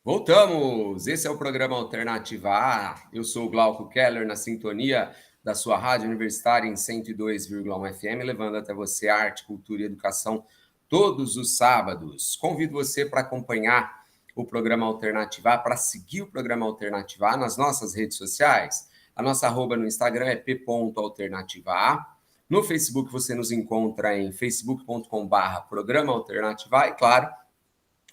Voltamos! Esse é o programa Alternativa A. Eu sou o Glauco Keller, na sintonia da sua rádio universitária em 102,1 FM, levando até você arte, cultura e educação todos os sábados. Convido você para acompanhar o programa Alternativa A, para seguir o programa Alternativa A nas nossas redes sociais. A nossa arroba no Instagram é p.alternativaA. No Facebook você nos encontra em facebook.com/programa Alternativa A. E claro,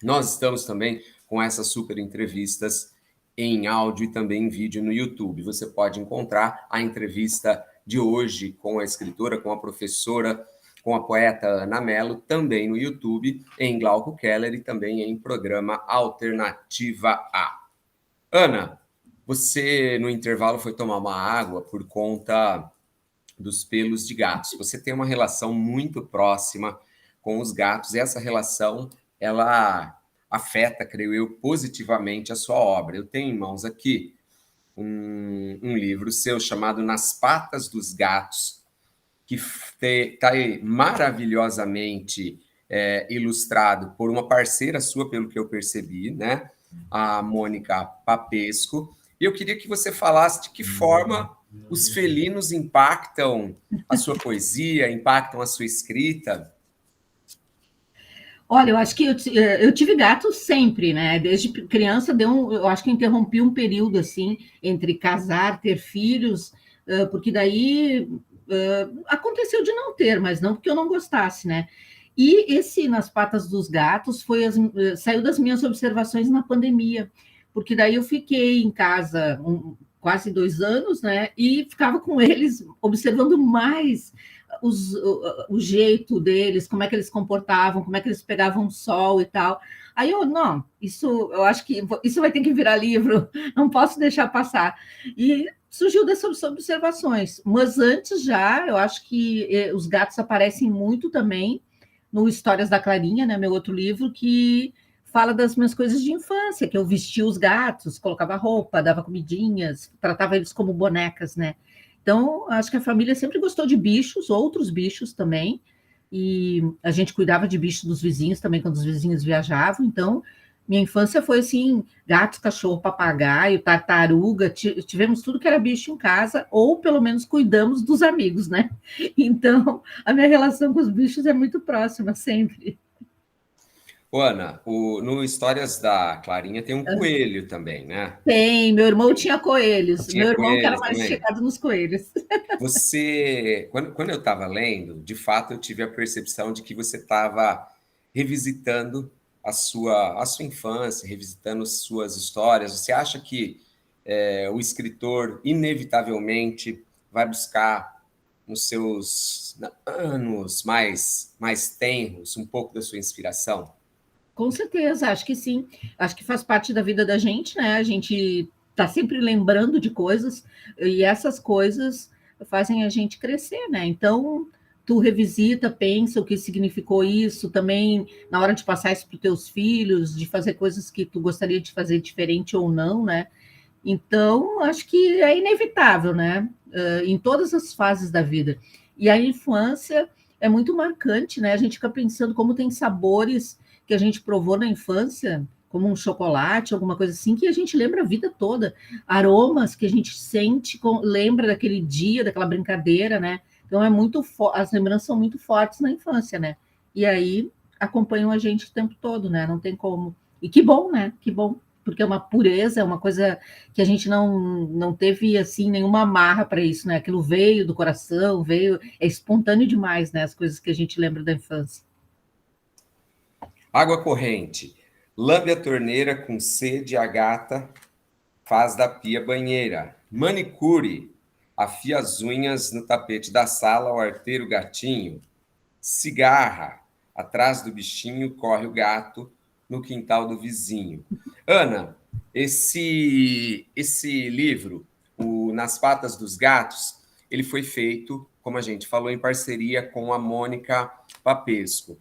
nós estamos também com essas super entrevistas em áudio e também em vídeo no YouTube. Você pode encontrar a entrevista de hoje com a escritora, com a professora, com a poeta Ana Mello, também no YouTube, em Glauco Keller e também em programa Alternativa A. Ana, você no intervalo foi tomar uma água por conta dos pelos de gatos. Você tem uma relação muito próxima com os gatos e essa relação, ela afeta, creio eu, positivamente a sua obra. Eu tenho em mãos aqui um livro seu chamado Nas Patas dos Gatos, que está maravilhosamente ilustrado por uma parceira sua, pelo que eu percebi, né? A Mônica Papesco. E eu queria que você falasse de que forma os felinos impactam a sua poesia, impactam a sua escrita. Olha, eu acho que eu tive gato sempre, né? Desde criança, eu acho que interrompi um período assim entre casar, ter filhos, porque daí aconteceu de não ter, mas não porque eu não gostasse, né? E esse Nas Patas dos Gatos saiu das minhas observações na pandemia, porque daí eu fiquei em casa quase 2 anos, né? E ficava com eles observando mais o jeito deles, como é que eles comportavam, como é que eles pegavam sol e tal. Aí eu acho que isso vai ter que virar livro, não posso deixar passar. E surgiu dessas observações, mas antes já, eu acho que os gatos aparecem muito também no Histórias da Clarinha, né, meu outro livro, que fala das minhas coisas de infância, que eu vestia os gatos, colocava roupa, dava comidinhas, tratava eles como bonecas, né? Então, acho que a família sempre gostou de bichos, outros bichos também, e a gente cuidava de bichos dos vizinhos também, quando os vizinhos viajavam. Então, minha infância foi assim, gatos, cachorro, papagaio, tartaruga, tivemos tudo que era bicho em casa, ou pelo menos cuidamos dos amigos, né? Então, a minha relação com os bichos é muito próxima, sempre. Ana, no Histórias da Clarinha tem um coelho também, né? Tem, meu irmão tinha coelhos, meu Tinha irmão que era coelhos mais também. chegado nos coelhos. Você, quando eu estava lendo, de fato eu tive a percepção de que você estava revisitando a sua infância, revisitando suas histórias. Você acha que o escritor inevitavelmente vai buscar nos seus anos mais tenros um pouco da sua inspiração? Com certeza, acho que sim. Acho que faz parte da vida da gente, né? A gente está sempre lembrando de coisas, e essas coisas fazem a gente crescer, né? Então, tu revisita, pensa o que significou isso, também na hora de passar isso para os teus filhos, de fazer coisas que tu gostaria de fazer diferente ou não, né? Então, acho que é inevitável, né? Em todas as fases da vida. E a infância é muito marcante, né? A gente fica pensando como tem sabores que a gente provou na infância, como um chocolate, alguma coisa assim, que a gente lembra a vida toda. Aromas que a gente sente, lembra daquele dia, daquela brincadeira, né? Então as lembranças são muito fortes na infância, né? E aí acompanham a gente o tempo todo, né? Não tem como. E que bom, né? Que bom, porque é uma pureza, é uma coisa que a gente não teve assim nenhuma amarra para isso, né? Aquilo veio do coração, é espontâneo demais, né? As coisas que a gente lembra da infância. Água corrente. Lambe a torneira com sede, a gata faz da pia banheira. Manicure. Afia as unhas no tapete da sala, o arteiro gatinho. Cigarra. Atrás do bichinho corre o gato no quintal do vizinho. Ana, esse livro, Nas Patas dos Gatos, ele foi feito, como a gente falou, em parceria com a Mônica Papesco.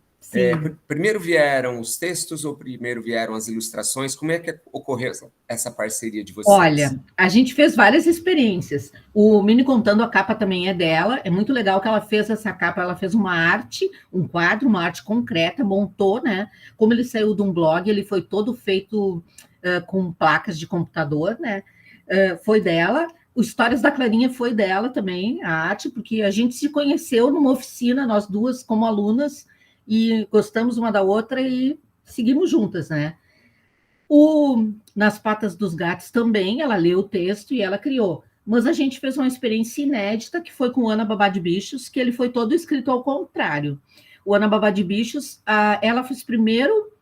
Primeiro vieram os textos ou primeiro vieram as ilustrações? Como é que ocorreu essa parceria de vocês? Olha, a gente fez várias experiências. O Mini Contando, a capa também é dela. É muito legal que ela fez essa capa. Ela fez uma arte, um quadro, uma arte concreta, montou, né? Como ele saiu de um blog, ele foi todo feito com placas de computador, né? Foi dela. O Histórias da Clarinha foi dela também, a arte, porque a gente se conheceu numa oficina, nós duas como alunas, e gostamos uma da outra e seguimos juntas, né? Nas Patas dos Gatos também, ela leu o texto e ela criou. Mas a gente fez uma experiência inédita, que foi com o Ana Babá de Bichos, que ele foi todo escrito ao contrário. O Ana Babá de Bichos, ela fez primeiro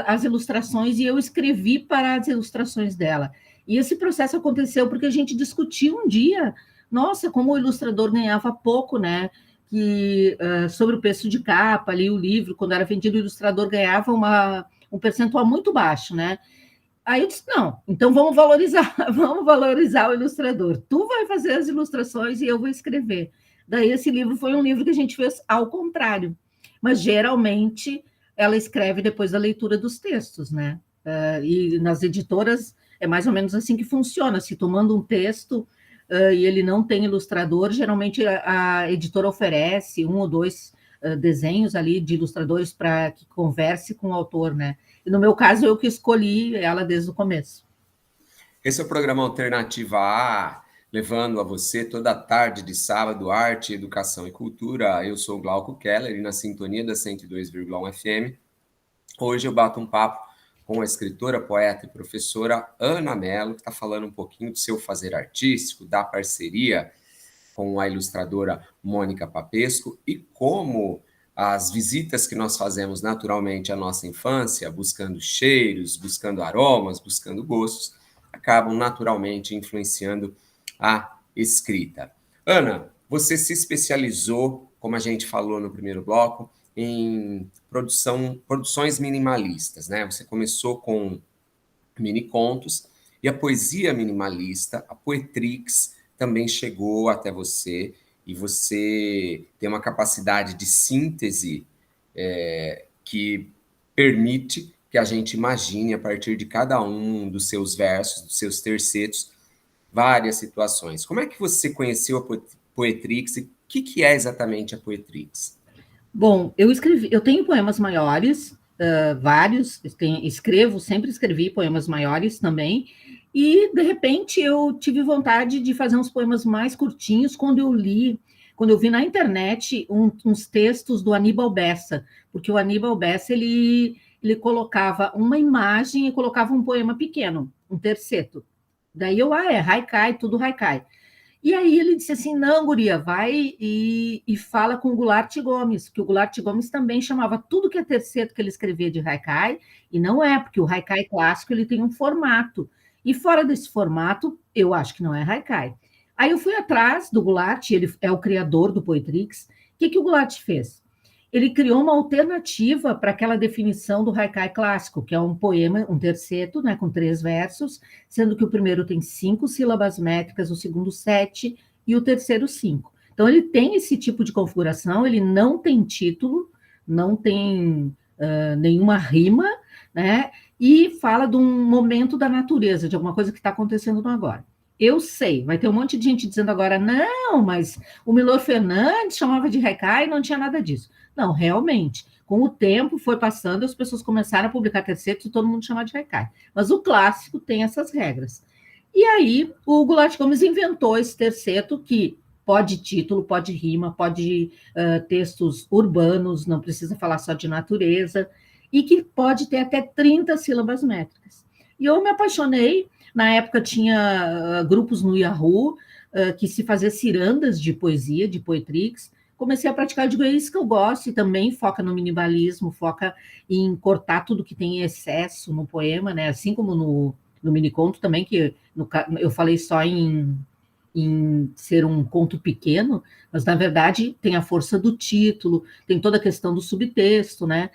as ilustrações e eu escrevi para as ilustrações dela. E esse processo aconteceu porque a gente discutiu um dia, nossa, como o ilustrador ganhava pouco, né? Sobre o preço de capa, ali o livro, quando era vendido, o ilustrador ganhava um percentual muito baixo, né? Aí eu disse, não, então vamos valorizar, vamos valorizar o ilustrador. Tu vai fazer as ilustrações e eu vou escrever. Daí esse livro foi um livro que a gente fez ao contrário. Mas geralmente ela escreve depois da leitura dos textos, né? E nas editoras é mais ou menos assim que funciona. Se tu manda um texto e ele não tem ilustrador, geralmente a editora oferece um ou dois desenhos ali de ilustradores para que converse com o autor, né? E no meu caso, eu que escolhi ela desde o começo. Esse é o programa Alternativa A, levando a você toda a tarde de sábado arte, educação e cultura. Eu sou o Glauco Keller e na sintonia da 102,1 FM. Hoje eu bato um papo com a escritora, poeta e professora Ana Mello, que está falando um pouquinho do seu fazer artístico, da parceria com a ilustradora Mônica Papesco e como as visitas que nós fazemos naturalmente à nossa infância, buscando cheiros, buscando aromas, buscando gostos, acabam naturalmente influenciando a escrita. Ana, você se especializou, como a gente falou no primeiro bloco, em produções minimalistas, né? Você começou com mini contos e a poesia minimalista, a Poetrix, também chegou até você e você tem uma capacidade de síntese que permite que a gente imagine a partir de cada um dos seus versos, dos seus tercetos, várias situações. Como é que você conheceu a Poetrix e o que é exatamente a Poetrix? Bom, eu tenho poemas maiores, vários, sempre escrevi poemas maiores também, e de repente eu tive vontade de fazer uns poemas mais curtinhos quando eu vi na internet uns textos do Aníbal Bessa, porque o Aníbal Bessa ele colocava uma imagem e colocava um poema pequeno, um terceto. Daí é haikai, tudo haikai. E aí ele disse assim, não, guria, vai e fala com o Goulart Gomes, que o Goulart Gomes também chamava tudo que é terceto que ele escrevia de haikai, e não é, porque o haikai clássico ele tem um formato, e fora desse formato, eu acho que não é haikai. Aí eu fui atrás do Goulart, ele é o criador do Poetrix. O que o Goulart fez? Ele criou uma alternativa para aquela definição do haikai clássico, que é um poema, um terceto, né, com 3 versos, sendo que o primeiro tem 5 sílabas métricas, o segundo 7 e o terceiro 5. Então, ele tem esse tipo de configuração, ele não tem título, não tem nenhuma rima, né, e fala de um momento da natureza, de alguma coisa que está acontecendo no agora. Eu sei, vai ter um monte de gente dizendo agora, não, mas o Milor Fernandes chamava de haikai e não tinha nada disso. Não, realmente, com o tempo foi passando, as pessoas começaram a publicar tercetos e todo mundo chama de haikai. Mas o clássico tem essas regras. E aí, o Goulart Gomes inventou esse terceto que pode título, pode rima, pode textos urbanos, não precisa falar só de natureza, e que pode ter até 30 sílabas métricas. E eu me apaixonei. Na época tinha grupos no Yahoo que se fazia cirandas de poesia, de Poetrix. Comecei a praticar, eu digo, é isso que eu gosto, e também foca no minimalismo, foca em cortar tudo que tem excesso no poema, né? Assim como no miniconto também, que eu falei só em ser um conto pequeno, mas na verdade tem a força do título, tem toda a questão do subtexto, né?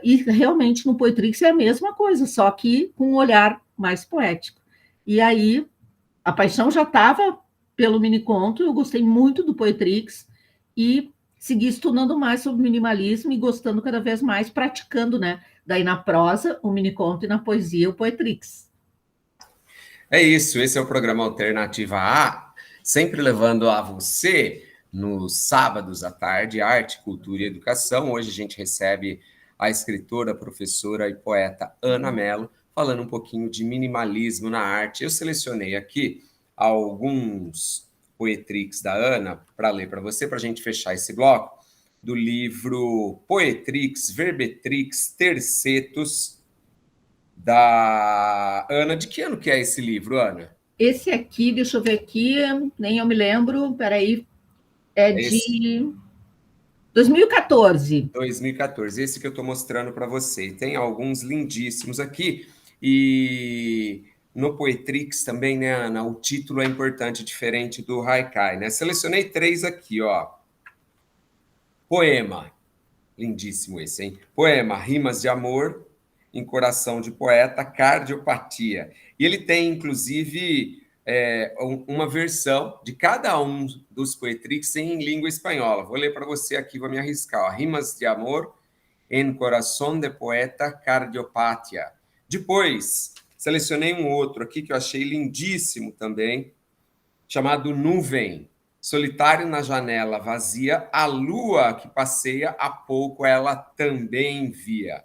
E realmente no Poetrix é a mesma coisa, só que com um olhar mais poético. E aí a paixão já estava pelo miniconto, eu gostei muito do Poetrix e segui estudando mais sobre minimalismo e gostando cada vez mais, praticando, né? Daí na prosa, o miniconto, e na poesia, o Poetrix. É isso, esse é o programa Alternativa A, sempre levando a você, nos sábados à tarde, arte, cultura e educação. Hoje a gente recebe a escritora, professora e poeta Ana Mello, falando um pouquinho de minimalismo na arte. Eu selecionei aqui alguns poetrix da Ana para ler para você, para a gente fechar esse bloco, do livro Poetrix, Verbetrix, Tercetos, da Ana. De que ano que é esse livro, Ana? Esse aqui, deixa eu ver aqui, nem eu me lembro, peraí, é de 2014. 2014, esse que eu estou mostrando para você. Tem alguns lindíssimos aqui. E no Poetrix também, né, Ana, o título é importante, diferente do Haikai, né? Selecionei 3 aqui, ó. Poema, lindíssimo esse, hein? Poema, Rimas de Amor, em Coração de Poeta, Cardiopatia. E ele tem, inclusive, uma versão de cada um dos Poetrix em língua espanhola. Vou ler para você aqui, vou me arriscar. Ó. Rimas de Amor, em Coração de Poeta, Cardiopatia. Depois, selecionei um outro aqui que eu achei lindíssimo também, chamado Nuvem. Solitário na janela vazia, a lua que passeia, há pouco ela também via.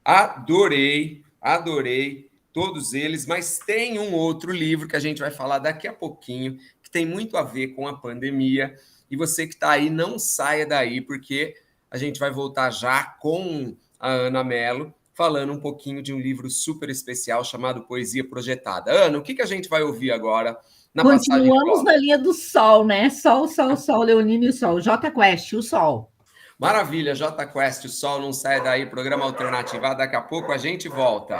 Adorei, adorei todos eles, mas tem um outro livro que a gente vai falar daqui a pouquinho, que tem muito a ver com a pandemia, e você que está aí, não saia daí, porque a gente vai voltar já com a Ana Mello, falando um pouquinho de um livro super especial chamado Poesia Projetada. Ana, o que a gente vai ouvir agora na passagem de Continuamos bloco? na linha do Sol, né? Sol, Sol, Sol, Leonino e o Sol. J Quest, o Sol. Maravilha, J Quest, o Sol não sai daí, programa Alternativa. Daqui a pouco a gente volta.